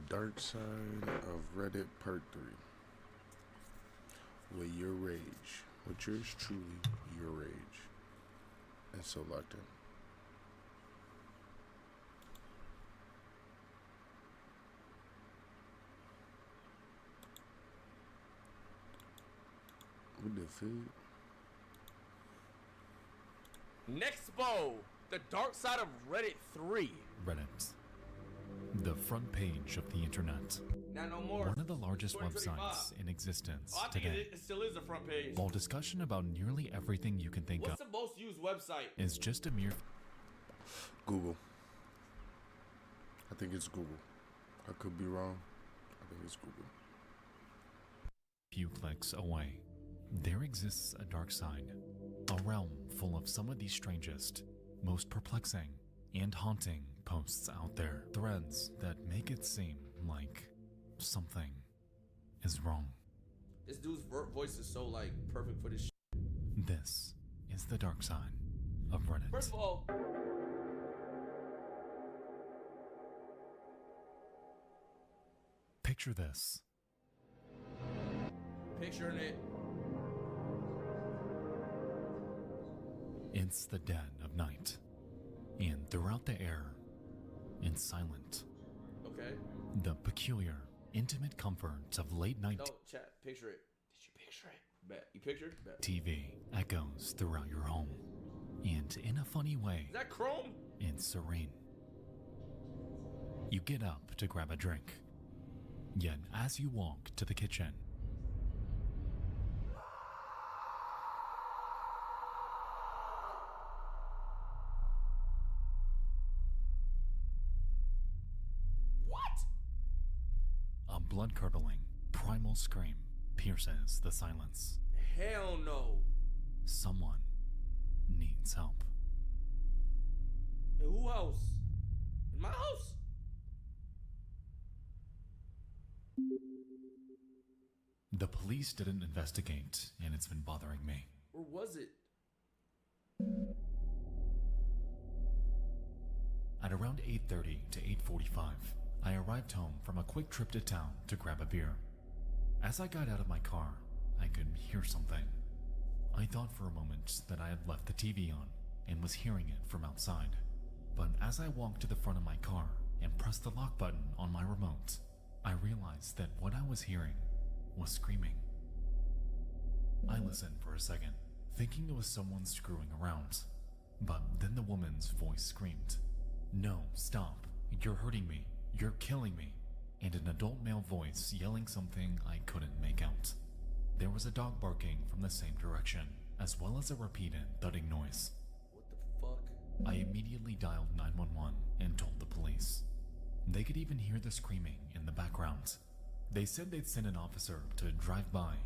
Darkside of Reddit Part 3 with Yourrage, with yours truly, Yourrage, and selecting. What the fuck? Nextbo, the dark side of Reddit 3. Reddit. The front page of the internet. Not no more. One of the largest 2025. websites in existence I think today. it still is the front page. While discussion about nearly everything you can think What's of the most used website? is just a mere Google. I think it's Google. I could be wrong. I think it's Google. few clicks away, there exists a dark side, a realm full of some of the strangest, most perplexing, and haunting posts out there. Threads that make it seem like something is wrong. This dude's voice is so like perfect for this shit. This is the dark side of Reddit. First of all, Picture this. picturing it. It's the dead of night, and throughout the air, it's silent. Okay. The peculiar, intimate comfort of late night No, chat. Picture it. Did you picture it? Bet. You pictured? Bet. TV echoes throughout your home, and in a funny way, Is that Chrome? it's serene. You get up to grab a drink, yet as you walk to the kitchen, What? a blood-curdling, primal scream pierces the silence. Hell no. Someone needs help. In who house? In my house? The police didn't investigate, and it's been bothering me. Or was it? At around 8:30 to 8:45, I arrived home from a quick trip to town to grab a beer. As I got out of my car, I could hear something. I thought for a moment that I had left the TV on and was hearing it from outside. But as I walked to the front of my car and pressed the lock button on my remote, I realized that what I was hearing was screaming. I listened for a second, thinking it was someone screwing around. But then the woman's voice screamed, "No, stop. You're hurting me. You're killing me." And an adult male voice yelling something I couldn't make out. There was a dog barking from the same direction, as well as a repeated thudding noise. What the fuck? I immediately dialed 911 and told the police. They could even hear the screaming in the background. They said they'd send an officer to drive by,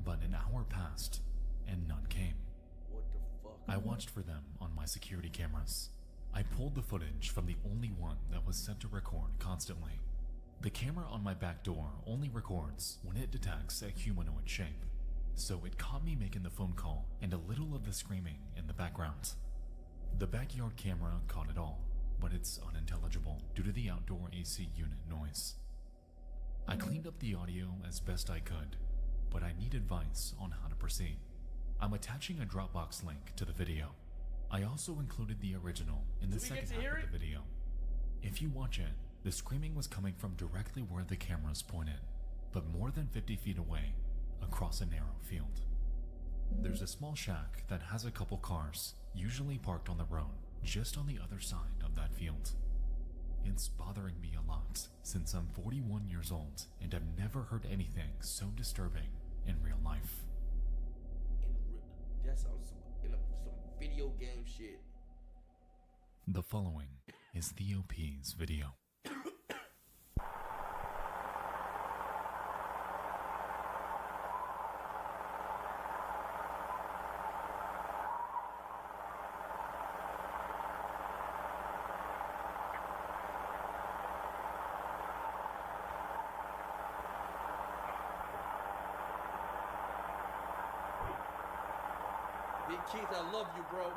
but an hour passed and none came. What the fuck? I watched for them on my security cameras. I pulled the footage from the only one that was set to record constantly. The camera on my back door only records when it detects a humanoid shape, so it caught me making the phone call and a little of the screaming in the background. The backyard camera caught it all, but it's unintelligible due to the outdoor AC unit noise. I cleaned up the audio as best I could, but I need advice on how to proceed. I'm attaching a Dropbox link to the video. I also included the original in the Do we get second to half hear of it? the video. If you watch it, the screaming was coming from directly where the cameras pointed, but more than 50 feet away, across a narrow field. There's a small shack that has a couple cars, usually parked on the road, just on the other side of that field. It's bothering me a lot, since I'm 41 years old and I've never heard anything so disturbing in real life. That sounds some video game shit. The following is the OP's video. Big Keith, I love you, bro.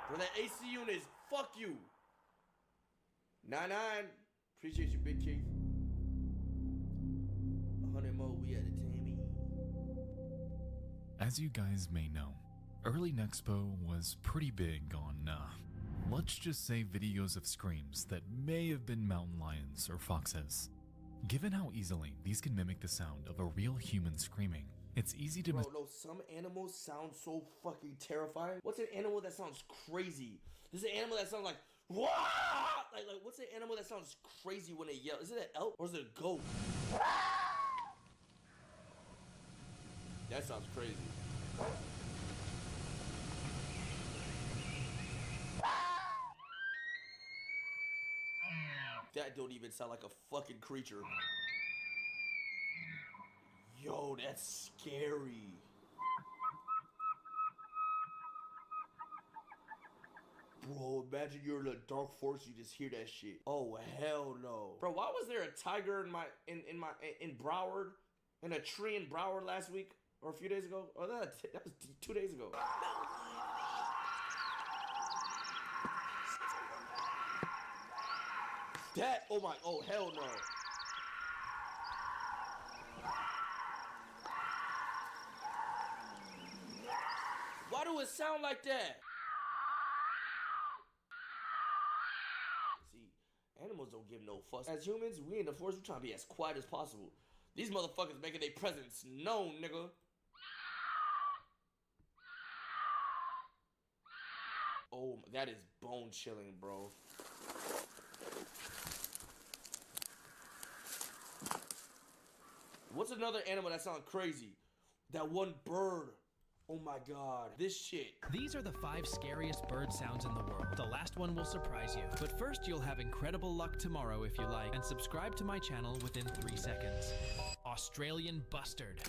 Bro, that AC unit is fuck you. 99. Appreciate you, Big Keith. 100 more, we at the Tammy. As you guys may know, early Nexpo was pretty big on, let's just say videos of screams that may have been mountain lions or foxes. Given how easily these can mimic the sound of a real human screaming, it's easy to Bro, no, some animals sound so fucking terrifying. What's an animal that sounds crazy? There's an animal that sounds like, wah! Like, what's an animal that sounds crazy when they yell? Is it an elk or is it a goat? That sounds crazy. That don't even sound like a fucking creature. Yo, that's scary. Bro, imagine you're in a dark forest, you just hear that shit. Oh hell no. Bro, why was there a tiger in Broward? In a tree in Broward last week? Or a few days ago? Oh, that was 2 days ago. That, oh hell no. Why do it sound like that? See, animals don't give no fuss. As humans, we in the forest, we trying to be as quiet as possible. These motherfuckers making their presence known, nigga. Oh, that is bone chilling, bro. What's another animal that sounds crazy? That one bird. Oh my god, this shit. These are the 5 scariest bird sounds in the world. The last one will surprise you. But first, you'll have incredible luck tomorrow if you like. And subscribe to my channel within 3 seconds. Australian bustard.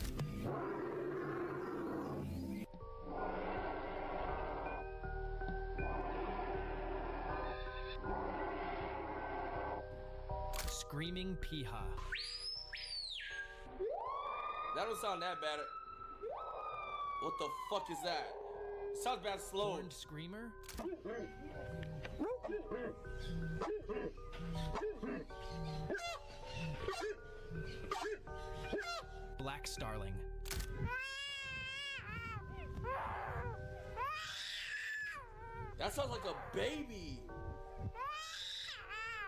Screaming piha. That don't sound that bad. What the fuck is that? Sounds bad slow. Horned screamer. Black starling. That sounds like a baby.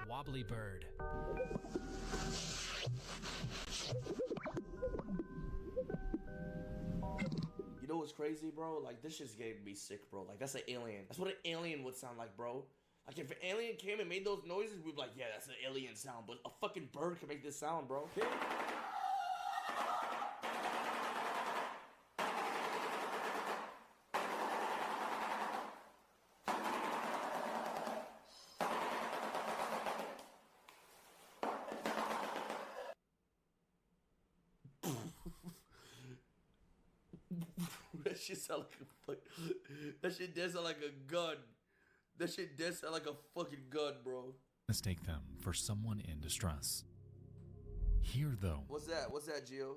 Wobbly bird. You know what's crazy, bro? Like, this shit's getting me sick, bro. Like, that's an alien. That's what an alien would sound like, bro. Like, if an alien came and made those noises, we'd be like, yeah, that's an alien sound. But a fucking bird can make this sound, bro. That shit sound like a fuck. That shit does sound like a gun. That shit does sound like a fucking gun, bro. mistake them for someone in distress. Here, though, What's that? What's that, Gio?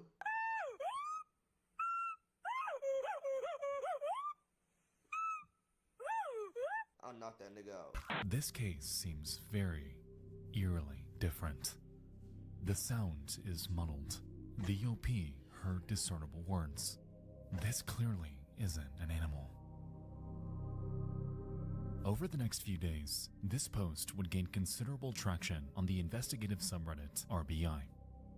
I'll knock that nigga out. this case seems very eerily different. The sound is muddled. The OP heard discernible words. This clearly isn't an animal. Over the next few days, this post would gain considerable traction on the investigative subreddit RBI.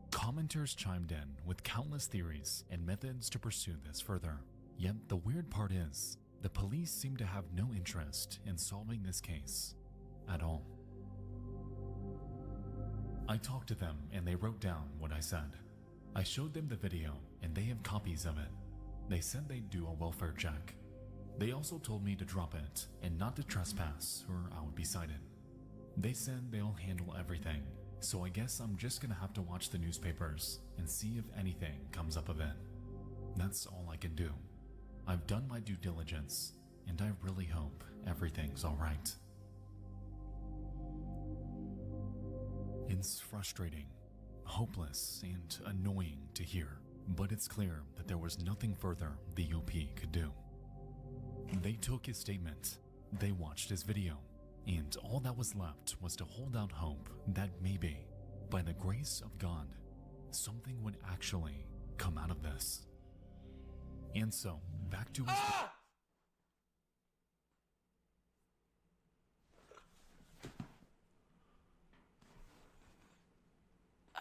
Commenters chimed in with countless theories and methods to pursue this further. Yet the weird part is, the police seem to have no interest in solving this case at all. I talked to them and they wrote down what I said. I showed them the video and they have copies of it. They said they'd do a welfare check. They also told me to drop it and not to trespass or I would be cited. They said they'll handle everything, so I guess I'm just gonna have to watch the newspapers and see if anything comes up of it. That's all I can do. I've done my due diligence, and I really hope everything's alright. It's frustrating, hopeless, and annoying to hear, but it's clear that there was nothing further the OP could do. They took his statement They watched his video, and all that was left was to hold out hope that maybe, by the grace of God, something would actually come out of this. And so, back to his...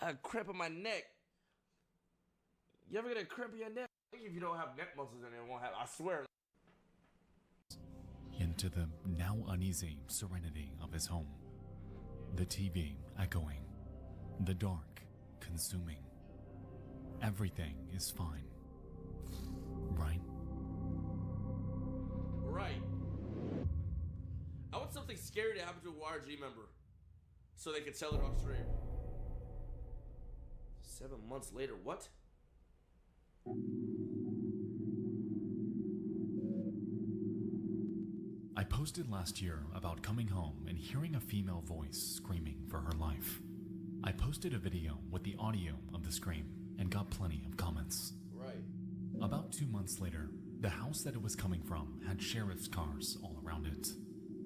I had a cramp in my neck. You ever get a cramp in your neck? If you don't have neck muscles in it won't have, I swear. Into the now uneasy serenity of his home. The TV echoing. The dark consuming. Everything is fine. Right? Right. I want something scary to happen to a YRG member so they can tell it on stream. 7 months later, what? I posted last year about coming home and hearing a female voice screaming for her life. I posted a video with the audio of the scream and got plenty of comments. Right. About 2 months later, the house that it was coming from had sheriff's cars all around it.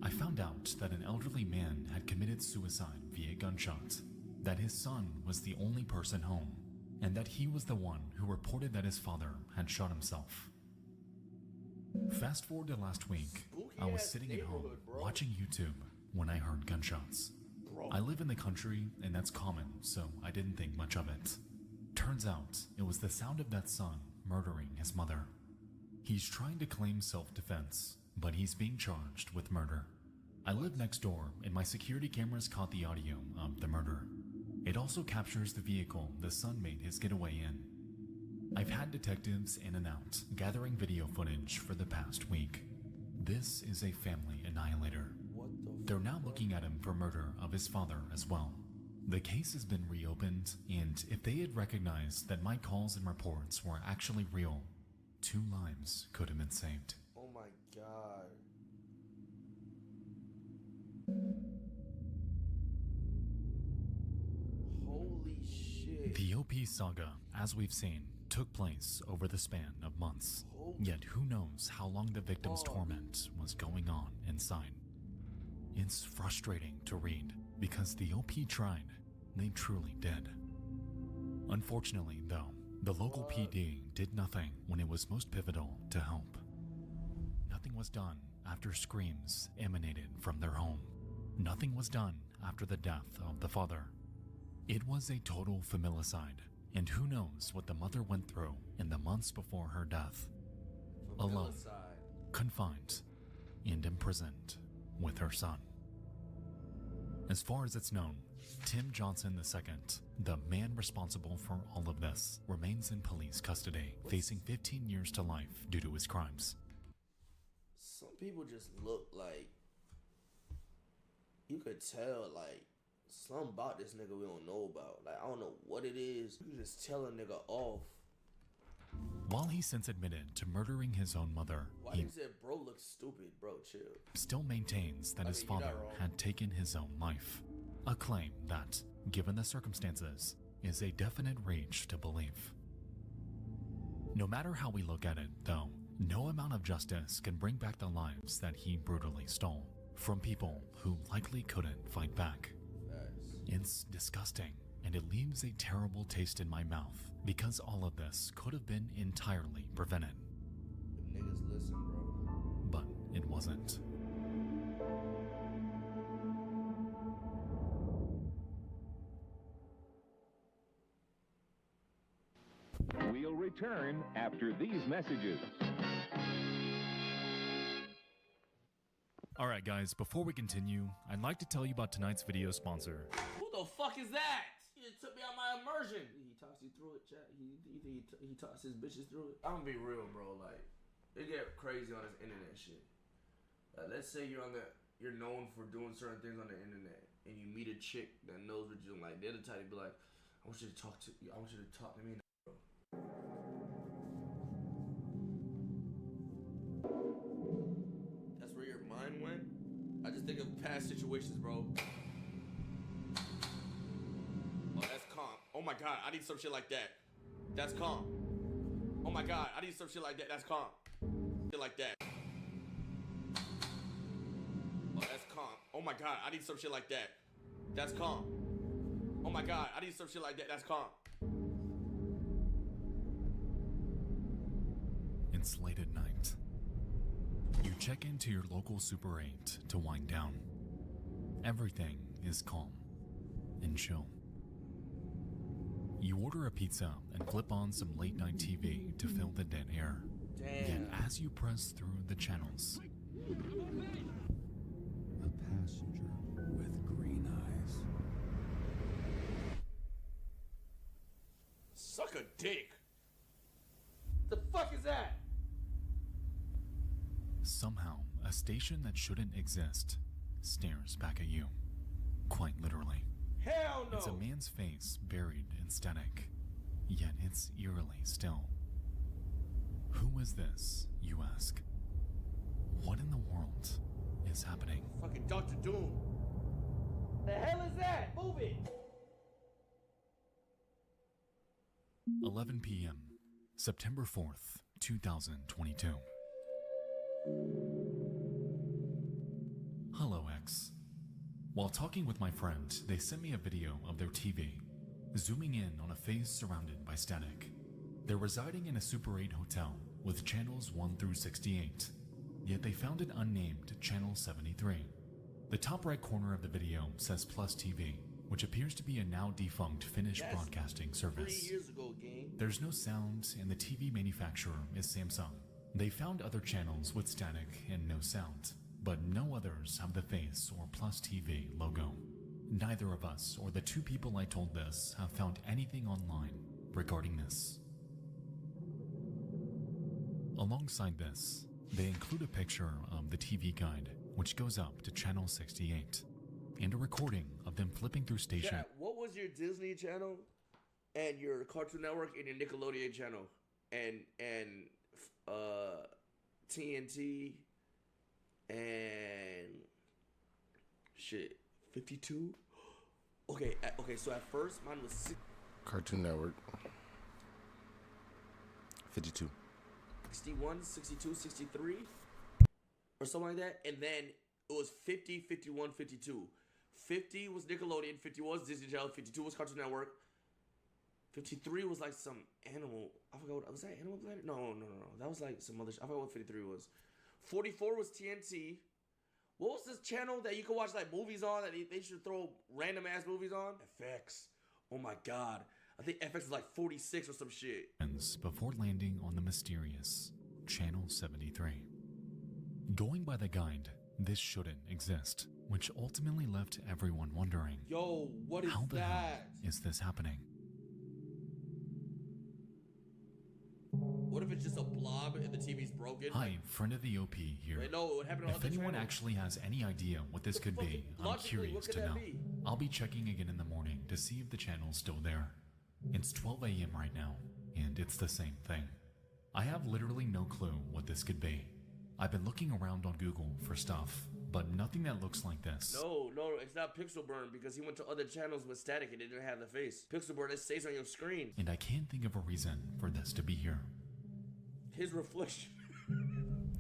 I found out that an elderly man had committed suicide via gunshot, that his son was the only person home, and that he was the one who reported that his father had shot himself. Fast forward to last week, I was sitting at home watching YouTube when I heard gunshots. I live in the country and that's common, so I didn't think much of it. Turns out it was the sound of that son murdering his mother. He's trying to claim self-defense, but he's being charged with murder. I live next door and my security cameras caught the audio of the murder. It also captures the vehicle the son made his getaway in. I've had detectives in and out gathering video footage for the past week. This is a family annihilator. They're now looking at him for murder of his father as well. The case has been reopened, and if they had recognized that my calls and reports were actually real, 2 lives could have been saved. Oh my God. Holy shit. The OP saga, as we've seen, took place over the span of months. Yet who knows how long the victim's torment was going on inside. It's frustrating to read because the OP tried. They truly did. Unfortunately, though, the local PD did nothing when it was most pivotal to help. Nothing was done after screams emanated from their home. Nothing was done after the death of the father. It was a total familicide, and who knows what the mother went through in the months before her death. Alone, confined, and imprisoned with her son. As far as it's known, Tim Johnson II, the man responsible for all of this, remains in police custody, facing 15 years to life due to his crimes. Some people just look like, you could tell, like, something about this nigga we don't know about. Like, I don't know what it is. You just tell a nigga off. While he since admitted to murdering his own mother, Why he you said bro looks stupid, bro? Chill. still maintains that his father had taken his own life. A claim that, given the circumstances, is a definite reach to believe. No matter how we look at it, though, no amount of justice can bring back the lives that he brutally stole from people who likely couldn't fight back. It's disgusting, and it leaves a terrible taste in my mouth because all of this could have been entirely prevented. If niggas listen, bro. But it wasn't. We'll return after these messages. Alright guys, before we continue, I'd like to tell you about tonight's video sponsor. Who the fuck is that? He just took me out my immersion. He talks you through it, chat. He talks his bitches through it. I'm gonna be real, bro. Like, it get crazy on this internet shit. Like, let's say you're known for doing certain things on the internet, and you meet a chick that knows what you're doing. Like, they're the type to be like, I want you to talk to me, bro. That's where your mind went. I just think of past situations, bro. Oh, that's calm. Oh my god, I need some shit like that. That's calm. Oh my god, I need some shit like that. That's calm. Shit like that. Oh my god, I need some shit like that. That's calm. Oh my god, I need some shit like that. That's calm. It's late at night. You check into your local Super 8 to wind down. Everything is calm and chill. You order a pizza and flip on some late night TV to fill the dead air. Damn. Yet as you press through the channels, A passenger with green eyes. Suck a dick. The fuck is that? somehow a station that shouldn't exist stares back at you. Quite literally. Hell no. It's a man's face buried in static, yet it's eerily still. Who is this, you ask? What in the world is happening? Fucking Dr. Doom. The hell is that? Move it. 11 p.m., September 4th, 2022. Hello, X. While talking with my friend, they sent me a video of their TV, zooming in on a face surrounded by static. They're residing in a Super 8 hotel with channels 1 through 68, yet they found an unnamed channel 73. The top right corner of the video says Plus TV, which appears to be a now defunct Finnish broadcasting service. 3 years ago, gang. There's no sound, and the TV manufacturer is Samsung. They found other channels with static and no sound, but no others have the face or Plus TV logo. Neither of us or the two people I told this have found anything online regarding this. Alongside this, they include a picture of the TV guide, which goes up to channel 68, and a recording of them flipping through station. Chat, what was your Disney channel and your Cartoon Network and your Nickelodeon channel and TNT and shit 52? Okay, so at first mine was Cartoon Network. 52. 61, 62, 63 or something like that, and then it was 50, 51, 52. 50 was Nickelodeon, 51 was Disney Channel, 52 was Cartoon Network, 53 was like some animal. I forgot what was that. Animal Planet? No. That was like some other. I forgot what 53 was. 44 was TNT. What was this channel that you could watch like movies on that they should throw random ass movies on? FX. Oh my god. I think FX was like 46 or some shit. Before landing on the mysterious channel 73. Going by the guide, this shouldn't exist, which ultimately left everyone wondering, Yo, what is how the hell that? is this happening? What if it's just a blob and the TV's broken? Hi, friend of the OP here. Wait, no, what happened on If other anyone channels? actually has any idea what this could be, I'm Logically, curious what could to that know. be? I'll be checking again in the morning to see if the channel's still there. It's 12 a.m. right now, and it's the same thing. I have literally no clue what this could be. I've been looking around on Google for stuff, but nothing that looks like this. No, it's not Pixel Burn because he went to other channels with static and it didn't have the face. Pixel Burn, it stays on your screen. And I can't think of a reason for this to be here. His reflection.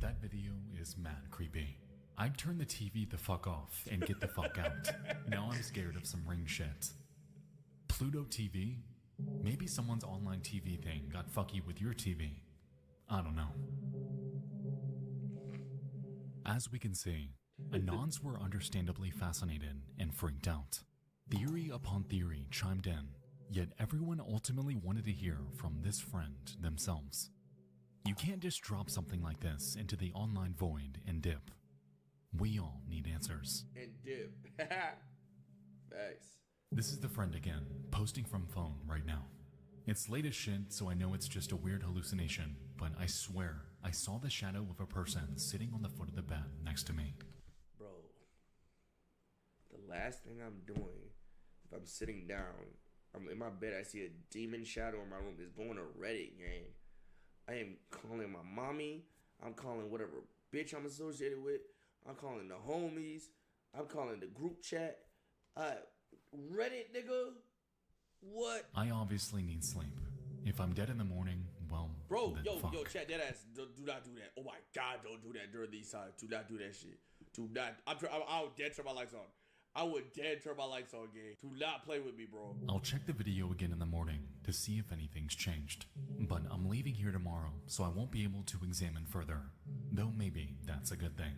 That video is mad creepy. I'd turn the TV the fuck off and get the fuck out. Now I'm scared of some ring shit. Pluto TV? Maybe someone's online TV thing got fucky with your TV. I don't know. As we can see, Anons were understandably fascinated and freaked out. Theory upon theory chimed in, yet everyone ultimately wanted to hear from this friend themselves. You can't just drop something like this into the online void and dip. We all need answers. And dip. Thanks. This is the friend again, posting from phone right now. It's late as shit, so I know it's just a weird hallucination, but I swear I saw the shadow of a person sitting on the foot of the bed next to me. Bro, the last thing I'm doing, if I'm sitting down, I'm in my bed, I see a demon shadow in my room. It's born already, gang. I am calling my mommy. I'm calling whatever bitch I'm associated with. I'm calling the homies. I'm calling the group chat. Reddit, nigga. What? I obviously need sleep. If I'm dead in the morning, well, Bro, then yo, fuck. chat, dead ass. Do not do that. Oh my god, don't do that during these times. Do not do that shit. Do not. I would dead turn my lights on. I would dead turn my lights on, gang. Do not play with me, bro. I'll check the video again in the morning to see if anything's changed. But I'm leaving here tomorrow, so I won't be able to examine further. Though maybe that's a good thing.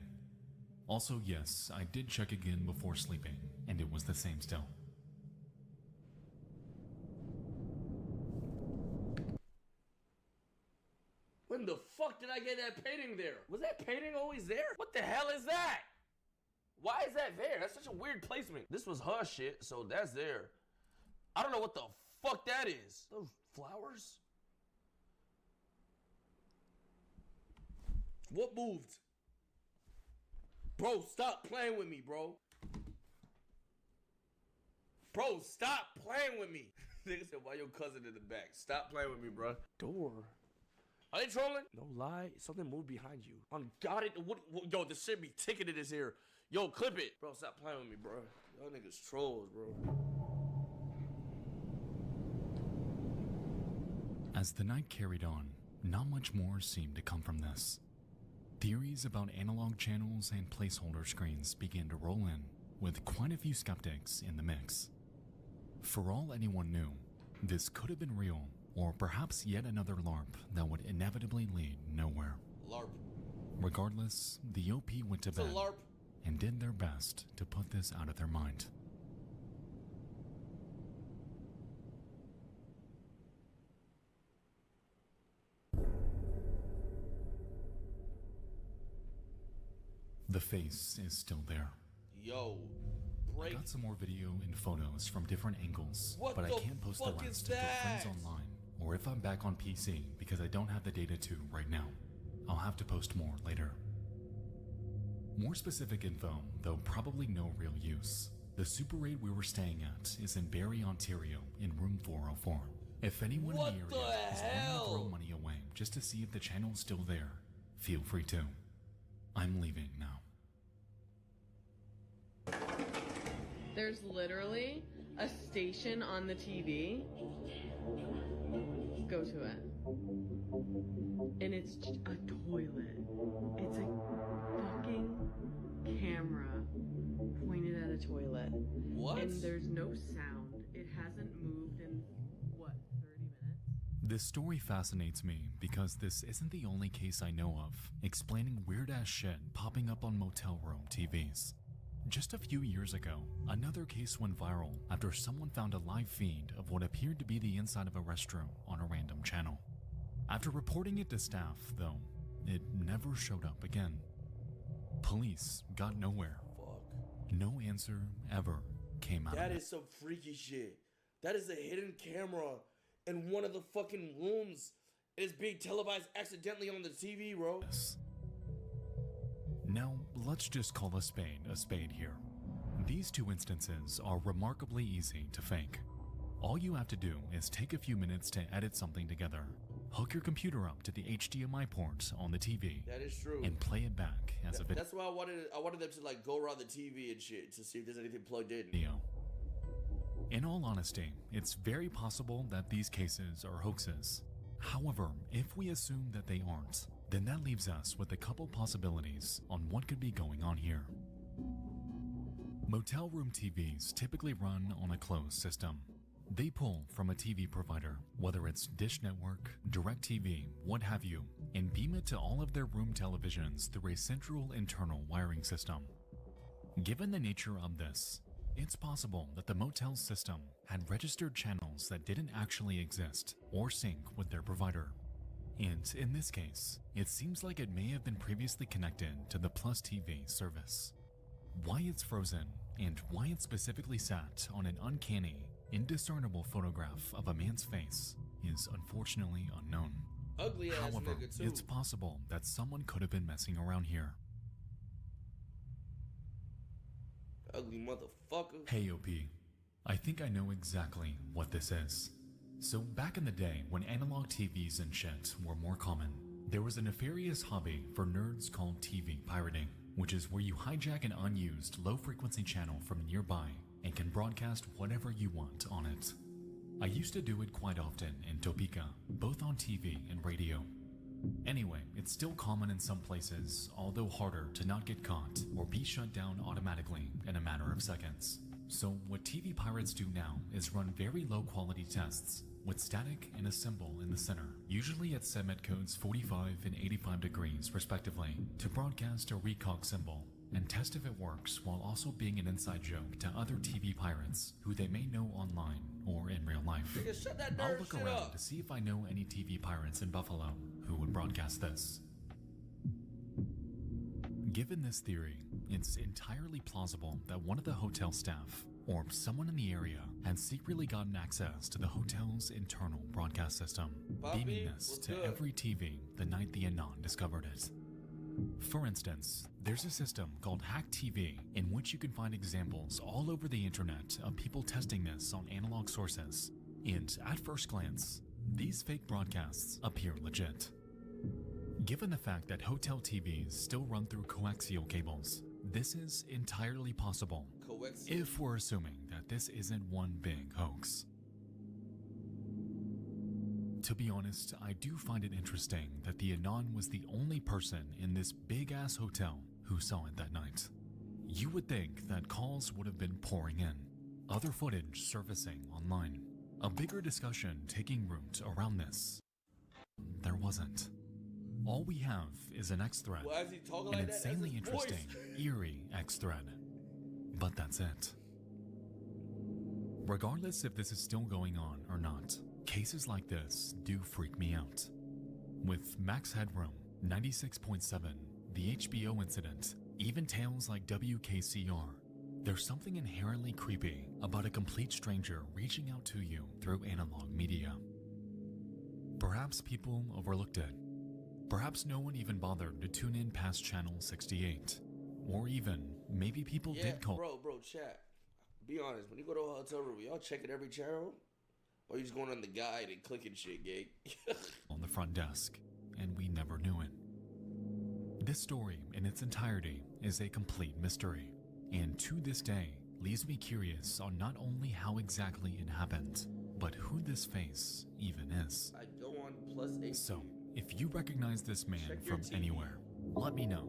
Also, yes, I did check again before sleeping, and it was the same still. When the fuck did I get that painting there? Was that painting always there? What the hell is that? Why is that there? That's such a weird placement. This was her shit, so that's there. I don't know what the fuck that is. Those flowers? What moved? Bro, stop playing with me, bro. Bro, stop playing with me. Nigga said, why your cousin in the back? Stop playing with me, bro. Door. Are they trolling? No lie, something moved behind you. On God, yo, this shit be ticking in his ear. Yo, clip it. Bro, stop playing with me, bro. Y'all niggas trolls, bro. As the night carried on, not much more seemed to come from this. Theories about analog channels and placeholder screens began to roll in, with quite a few skeptics in the mix. For all anyone knew, this could have been real, or perhaps yet another LARP that would inevitably lead nowhere. LARP. Regardless, the OP went to It's a bed LARP. and did their best to put this out of their mind. The face is still there. Yo, I break. got some more video and photos from different angles, What but I the can't post the fuck is rest until friends that? online, or if I'm back on PC because I don't have the data to right now. I'll have to post more later. More specific info, though probably no real use. The Super 8 we were staying at is in Barrie, Ontario, in room 404. If anyone What in the the area is willing to hell? throw money away just to see if the channel's still there, feel free to. I'm leaving now. There's literally a station on the TV. Go to it. And it's just a toilet. It's a fucking camera pointed at a toilet. What? And there's no sound. It hasn't moved in, what, 30 minutes? This story fascinates me because this isn't the only case I know of explaining weird-ass shit popping up on motel room TVs. Just a few years ago, another case went viral after someone found a live feed of what appeared to be the inside of a restroom on a random channel. After reporting it to staff, though, it never showed up again. Police got nowhere. Fuck. No answer ever came out That of it. is some freaky shit. That is a hidden camera in one of the fucking rooms. It is being televised accidentally on the TV, bro. Yes. Now, let's just call a spade here. These two instances are remarkably easy to fake. All you have to do is take a few minutes to edit something together, hook your computer up to the HDMI port on the TV, That is true. and play it back as a That's why I wanted them to like go around the TV and shit to see if there's anything plugged in. video. In all honesty, it's very possible that these cases are hoaxes. However, if we assume that they aren't, then that leaves us with a couple possibilities on what could be going on here. Motel room TVs typically run on a closed system. They pull from a TV provider, whether it's Dish Network, DirecTV, what have you, and beam it to all of their room televisions through a central internal wiring system. Given the nature of this, it's possible that the motel system had registered channels that didn't actually exist or sync with their provider. And in this case, it seems like it may have been previously connected to the Plus TV service. Why it's frozen and why it specifically sat on an uncanny, indiscernible photograph of a man's face is unfortunately unknown. Ugly ass However, nigga too. it's possible that someone could have been messing around here. Ugly motherfucker. Hey OP, I think I know exactly what this is. So back in the day when analog TVs and shit were more common, there was a nefarious hobby for nerds called TV pirating, which is where you hijack an unused low-frequency channel from nearby and can broadcast whatever you want on it. I used to do it quite often in Topeka, both on TV and radio. Anyway, it's still common in some places, although harder to not get caught or be shut down automatically in a matter of seconds. So what TV pirates do now is run very low quality tests with static and a symbol in the center, usually at segment codes 45 and 85 degrees respectively, to broadcast a recog symbol and test if it works, while also being an inside joke to other TV pirates who they may know online or in real life. Nigga, shut that I'll nerd look shit around up. to see if I know any TV pirates in Buffalo who would broadcast this. Given this theory, it's entirely plausible that one of the hotel staff or someone in the area had secretly gotten access to the hotel's internal broadcast system, beaming this to every TV the night the Anon discovered it. For instance, there's a system called Hack TV in which you can find examples all over the internet of people testing this on analog sources, and at first glance, these fake broadcasts appear legit. Given the fact that hotel TVs still run through coaxial cables, this is entirely possible if we're assuming that this isn't one big hoax. To be honest, I do find it interesting that the Anon was the only person in this big-ass hotel who saw it that night. You would think that calls would have been pouring in, other footage surfacing online, a bigger discussion taking root around this. There wasn't. All we have is an X thread, Why is he talking an like that? That's insanely his interesting, voice. eerie X thread. But that's it. Regardless if this is still going on or not, cases like this do freak me out. With Max Headroom, 96.7, the HBO incident, even tales like WKCR, there's something inherently creepy about a complete stranger reaching out to you through analog media. Perhaps people overlooked it. Perhaps no one even bothered to tune in past channel 68. Or even, maybe people did call. Bro, chat. Be honest, when you go to a hotel room, y'all checking every channel? Or you just going on the guide and clicking shit, gay? on the front desk, and we never knew it. This story, in its entirety, is a complete mystery, and to this day, leaves me curious on not only how exactly it happened, but who this face even is. I go on plus 8. So, if you recognize this man Check your from TV. anywhere, let me know.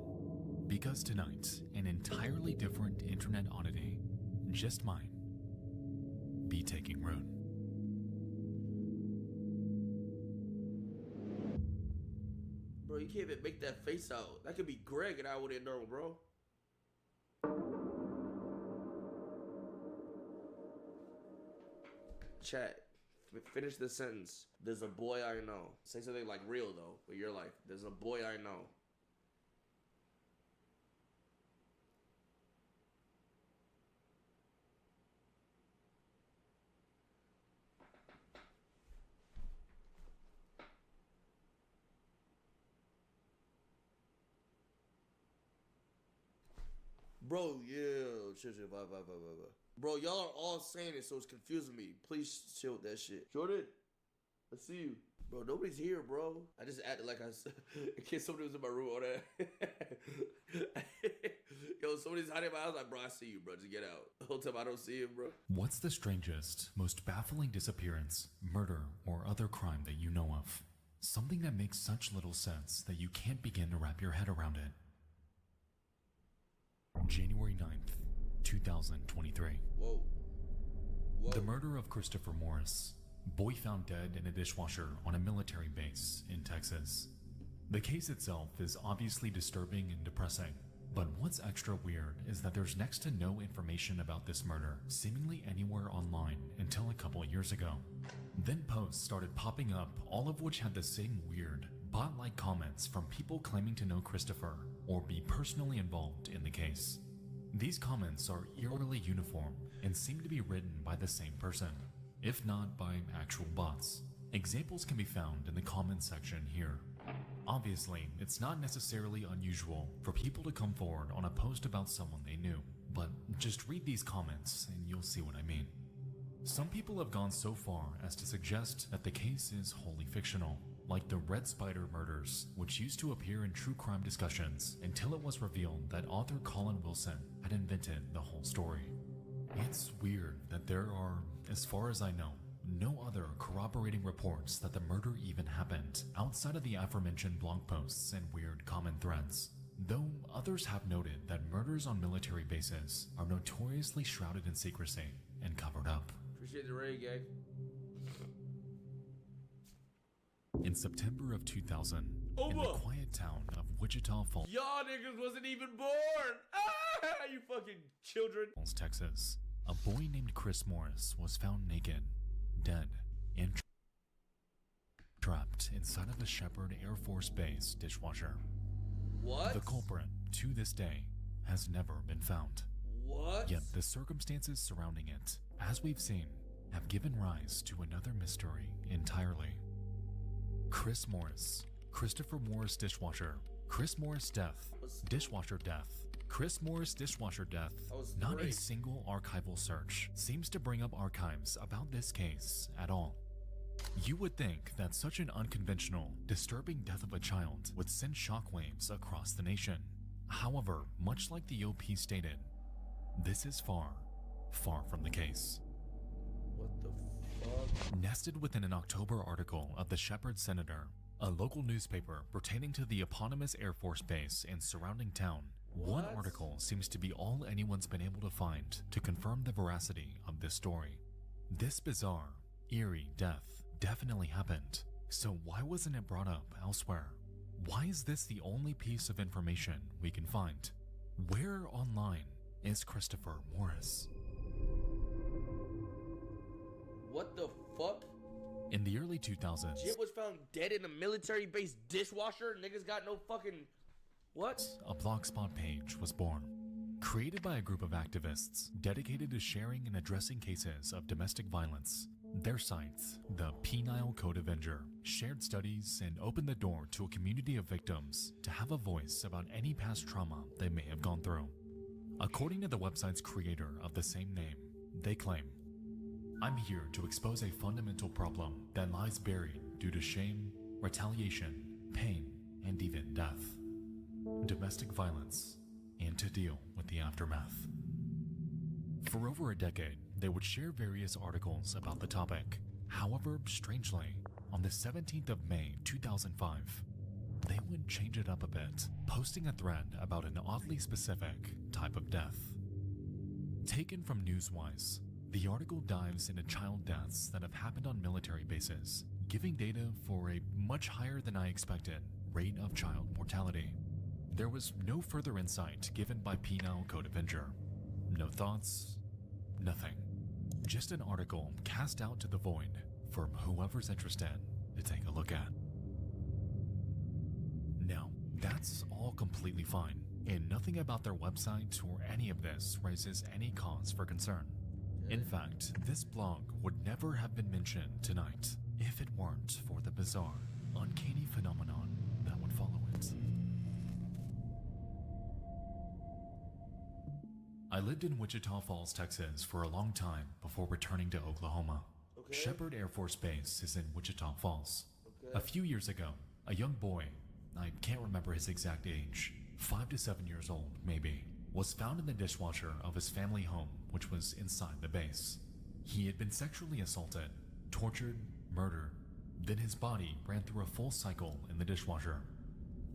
Because tonight, an entirely different internet oddity, just mine, be taking root. Bro, you can't even make that face out. That could be Greg and I wouldn't know, bro. Chat. Finish the sentence. There's a boy I know. Say something like real though, with your life. There's a boy I know. Bro, yeah, chill, bye. Bro, y'all are all saying it, so it's confusing me. Please chill with that shit. Jordan, I see you. Bro, nobody's here, bro. I just acted like in case somebody was in my room or that. Yo, somebody's hiding in my house. Like, bro, I see you, bro. Just get out. The whole time I don't see him, bro. What's the strangest, most baffling disappearance, murder, or other crime that you know of? Something that makes such little sense that you can't begin to wrap your head around it. January 9th, 2023. Whoa. The murder of Christopher Morris, boy found dead in a dishwasher on a military base in Texas. The case itself is obviously disturbing and depressing, but what's extra weird is that there's next to no information about this murder seemingly anywhere online until a couple years ago. Then posts started popping up, all of which had the same weird, bot-like comments from people claiming to know Christopher or be personally involved in the case. These comments are eerily uniform and seem to be written by the same person, if not by actual bots. Examples can be found in the comments section here. Obviously, it's not necessarily unusual for people to come forward on a post about someone they knew, but just read these comments and you'll see what I mean. Some people have gone so far as to suggest that the case is wholly fictional, like the Red Spider murders, which used to appear in true crime discussions until it was revealed that author Colin Wilson had invented the whole story. It's weird that there are, as far as I know, no other corroborating reports that the murder even happened outside of the aforementioned blog posts and weird common threads. Though others have noted that murders on military bases are notoriously shrouded in secrecy and covered up. Appreciate the raid, gang. In September of 2000, in the quiet town of Wichita Falls, Y'all niggas wasn't even born. Ah, you fucking children. Texas, a boy named Chris Morris was found naked, dead, and trapped inside of a Shepherd Air Force Base dishwasher. What? The culprit, to this day, has never been found. What? Yet the circumstances surrounding it, as we've seen, have given rise to another mystery entirely. Chris Morris, Christopher Morris dishwasher, Chris Morris death, dishwasher death, Chris Morris dishwasher death. Not a single archival search seems to bring up archives about this case at all. You would think that such an unconventional, disturbing death of a child would send shockwaves across the nation. However, much like the OP stated, this is far, far from the case. What the fuck? Nested within an October article of the Shepherd Senator, a local newspaper pertaining to the eponymous Air Force Base and surrounding town, one article seems to be all anyone's been able to find to confirm the veracity of this story. This bizarre, eerie death definitely happened, so why wasn't it brought up elsewhere? Why is this the only piece of information we can find? Where online is Christopher Morris? What the fuck? In the early 2000s, Jit was found dead in a military base dishwasher. Niggas got no fucking... What? a blogspot page was born. Created by a group of activists dedicated to sharing and addressing cases of domestic violence. Their site, the Penile Code Avenger, shared studies and opened the door to a community of victims to have a voice about any past trauma they may have gone through. According to the website's creator of the same name, they claim, "I'm here to expose a fundamental problem that lies buried due to shame, retaliation, pain, and even death. Domestic violence, and to deal with the aftermath." For over a decade, they would share various articles about the topic. However, strangely, on the 17th of May 2005, they would change it up a bit, posting a thread about an oddly specific type of death. Taken from Newswise, the article dives into child deaths that have happened on military bases, giving data for a much higher than I expected rate of child mortality. There was no further insight given by Penile Code Avenger. No thoughts, nothing. Just an article cast out to the void for whoever's interested to take a look at. Now, that's all completely fine, and nothing about their website or any of this raises any cause for concern. In fact, this blog would never have been mentioned tonight if it weren't for the bizarre, uncanny phenomenon that would follow it. I lived in Wichita Falls, Texas for a long time before returning to Oklahoma. Okay. Shepherd Air Force Base is in Wichita Falls. Okay. A few years ago, a young boy, I can't remember his exact age, 5 to 7 years old maybe, was found in the dishwasher of his family home, which was inside the base. He had been sexually assaulted, tortured, murdered, then his body ran through a full cycle in the dishwasher.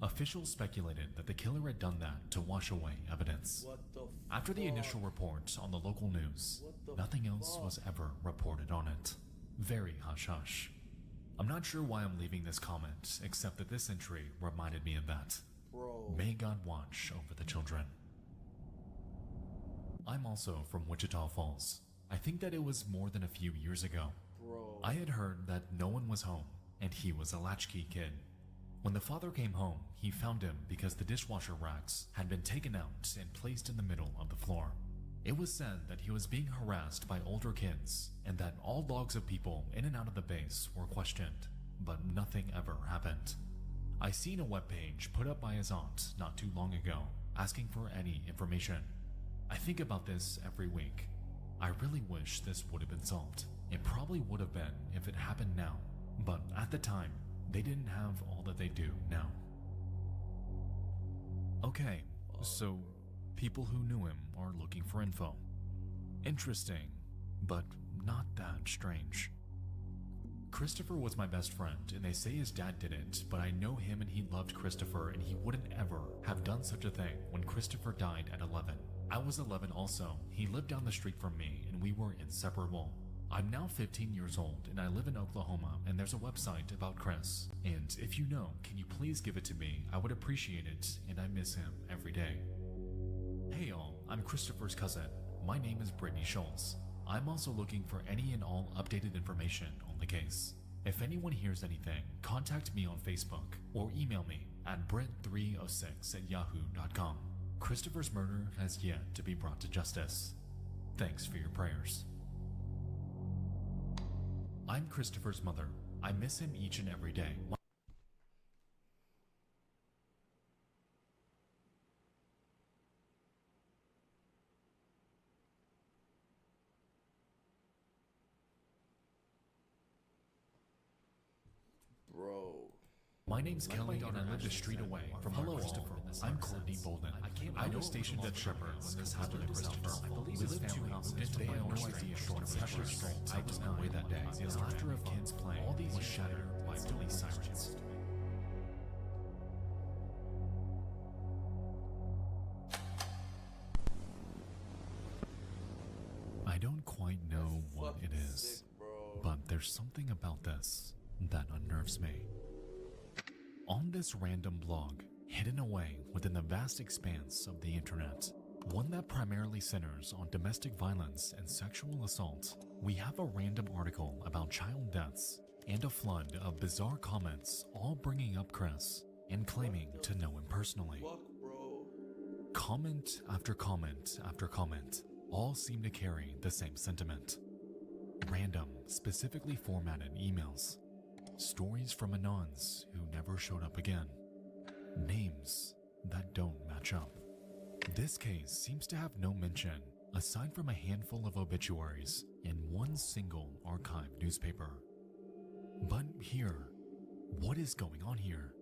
Officials speculated that the killer had done that to wash away evidence. What the fuck? After the initial report on the local news, nothing else was ever reported on it. Very hush-hush. I'm not sure why I'm leaving this comment, except that this entry reminded me of that. Bro. May God watch over the children. I'm also from Wichita Falls. I think that it was more than a few years ago. Bro. I had heard that no one was home, and he was a latchkey kid. When the father came home, he found him because the dishwasher racks had been taken out and placed in the middle of the floor. It was said that he was being harassed by older kids, and that all logs of people in and out of the base were questioned, but nothing ever happened. I seen a webpage put up by his aunt not too long ago, asking for any information. I think about this every week. I really wish this would have been solved. It probably would have been if it happened now, but at the time, they didn't have all that they do now. Okay, so people who knew him are looking for info. Interesting, but not that strange. Christopher was my best friend, and they say his dad didn't, but I know him and he loved Christopher, and he wouldn't ever have done such a thing when Christopher died at 11. I was 11 also. He lived down the street from me, and we were inseparable. I'm now 15 years old, and I live in Oklahoma, and there's a website about Chris. And if you know, can you please give it to me? I would appreciate it, and I miss him every day. Hey all, I'm Christopher's cousin. My name is Brittany Schultz. I'm also looking for any and all updated information on the case. If anyone hears anything, contact me on Facebook or email me at brit306@yahoo.com. Christopher's murder has yet to be brought to justice. Thanks for your prayers. I'm Christopher's mother. I miss him each and every day. Bro. My name's Kelly, and I live the street away from Christopher. I'm Courtney Bolden. I was stationed at Shepherd when this happened to Christopher. We lived 2 houses into my own street, short of Pepper Street. I was not away that day. The laughter of kids playing was shattered by police sirens. I don't quite know what it is, Sick, bro. but there's something about this that unnerves me. On this random blog, hidden away within the vast expanse of the internet, one that primarily centers on domestic violence and sexual assault, we have a random article about child deaths and a flood of bizarre comments, all bringing up Chris and claiming to know him personally. Fuck, bro. Comment after comment after comment all seem to carry the same sentiment. Random, specifically formatted emails. Stories from anons who never showed up again. Names that don't match up. This case seems to have no mention aside from a handful of obituaries in one single archived newspaper. But here, what is going on here?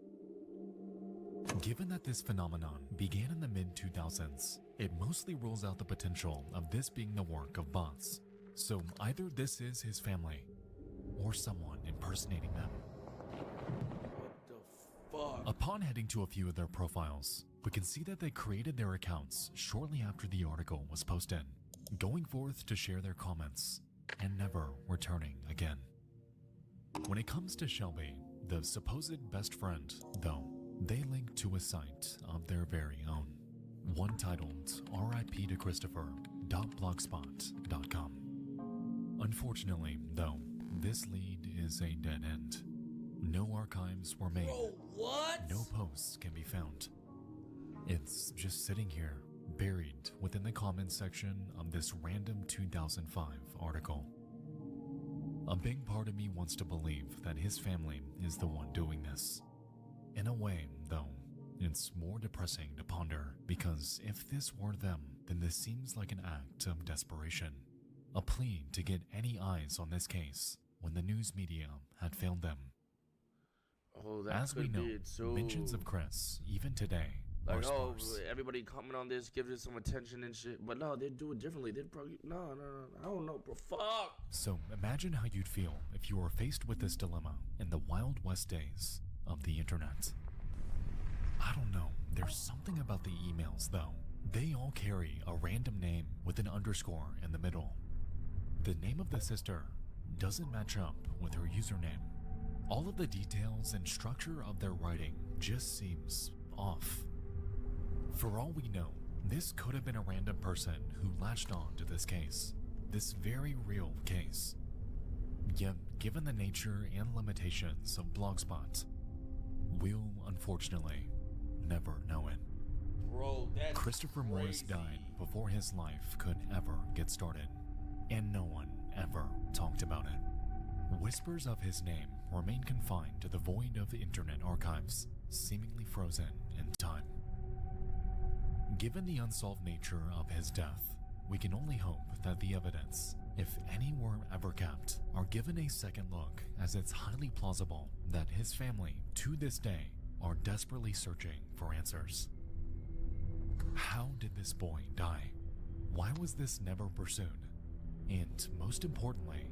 Given that this phenomenon began in the mid-2000s, it mostly rules out the potential of this being the work of bots. So either this is his family, or someone impersonating them. What the fuck? Upon heading to a few of their profiles, we can see that they created their accounts shortly after the article was posted, going forth to share their comments, and never returning again. When it comes to Shelby, the supposed best friend, though, they link to a site of their very own, one titled RIP to Christopher.blogspot.com. Unfortunately, though, this lead is a dead end. No archives were made. Bro, what? No posts can be found. It's just sitting here, buried within the comments section of this random 2005 article. A big part of me wants to believe that his family is the one doing this. In a way, though, it's more depressing to ponder, because if this were them, then this seems like an act of desperation. A plea to get any eyes on this case when the news media had failed them. Oh, that As we could know, be it too. mentions of Chris, even today, are Like, oh, sparse. everybody comment on this, give it some attention and shit. But no, they'd do it differently. They'd probably, no, I don't know, bro. Fuck. So imagine how you'd feel if you were faced with this dilemma in the Wild West days of the internet. I don't know, there's something about the emails though. They all carry a random name with an underscore in the middle. The name of the sister doesn't match up with her username. All of the details and structure of their writing just seems off. For all we know, this could have been a random person who latched on to this case, this very real case. Yet, given the nature and limitations of Blogspot, we'll unfortunately never know it. Bro, that's Christopher Morris crazy. died before his life could ever get started, and no one ever talked about it. Whispers of his name remain confined to the void of internet archives, seemingly frozen in time. Given the unsolved nature of his death, we can only hope that the evidence, if any were ever kept, are given a second look, as it's highly plausible that his family, to this day, are desperately searching for answers. How did this boy die? Why was this never pursued? And most importantly,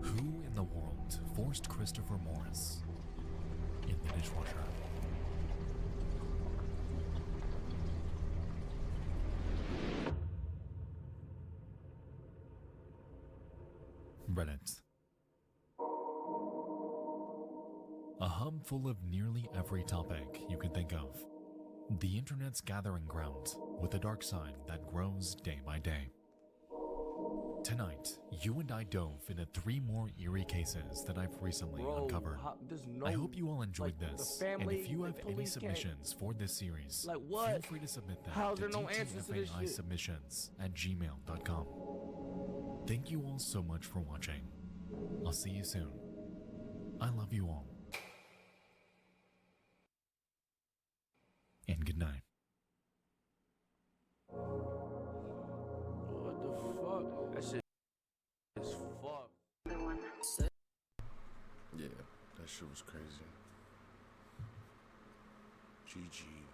Who in the world forced Christopher Morris in the dishwasher? Reddit. A hub full of nearly every topic you can think of. The internet's gathering ground with a dark side that grows day by day. Tonight, you and I dove into 3 more eerie cases that I've recently uncovered. I hope you all enjoyed this, and if you have any submissions for this series, Like what? feel free to submit them How's to there no answers to this shit? ttfaisubmissions@gmail.com. Thank you all so much for watching. I'll see you soon. I love you all. And good night. What the fuck? That shit is fuck. Yeah, that shit was crazy. GG.